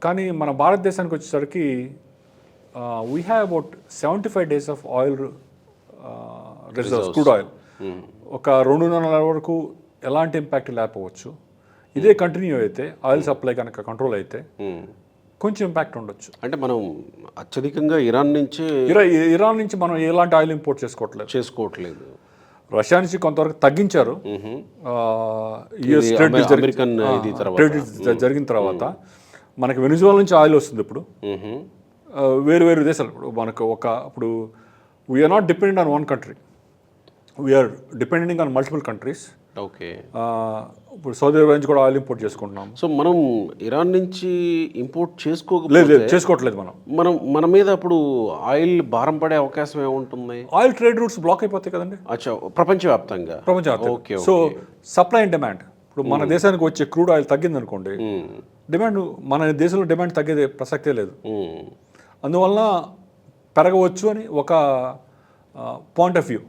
కానీ మన భారతదేశానికి వచ్చేసరికి we have about 75 days of oil reserves, crude oil. ఒక 2 నెలల వరకు ఎలాంటి ఇంపాక్ట్ లేకపోవచ్చు. ఇదే కంటిన్యూ అయితే ఆయిల్ సప్లై కనుక కంట్రోల్ అయితే కొంచెం ఇంపాక్ట్ ఉండొచ్చు. అంటే మనం అత్యధికంగా ఇరాన్ నుంచి మనం ఎలాంటి ఆయిల్ ఇంపోర్ట్ చేసుకోవట్లేదు. రష్యా నుంచి కొంతవరకు తగ్గించారు. యుఎస్ ట్రేడ్ జరిగిన తర్వాత మనకి వెనిజులా నుంచి ఆయిల్ వస్తుంది. ఇప్పుడు వేరు దేశాలు, ఇప్పుడు మనకు ఇప్పుడు we are not dependent on one country, we are depending on multiple countries. Okay, ఇప్పుడు సౌదీ అరేబియా నుంచి కూడా ఆయిల్ ఇంపోర్ట్ చేసుకుంటున్నాం. సో మనం ఇరాన్ నుంచి ఇంపోర్ట్ చేసుకోవట్లేదు. మన మీద అప్పుడు ఆయిల్ భారం పడే అవకాశం ఏముంటుంది? ఆయిల్ ట్రేడ్ రూట్స్ బ్లాక్ అయిపోతాయి కదండి. అచ్చా, ప్రపంచవ్యాప్తంగా. Okay. So supply and demand, ఇప్పుడు మన దేశానికి వచ్చే క్రూడ్ ఆయిల్ తగ్గింది అనుకోండి, డిమాండ్ మన దేశంలో డిమాండ్ తగ్గేది ప్రసక్తే లేదు. అందువల్ల పెరగవచ్చు అని ఒక పాయింట్ ఆఫ్ వ్యూ.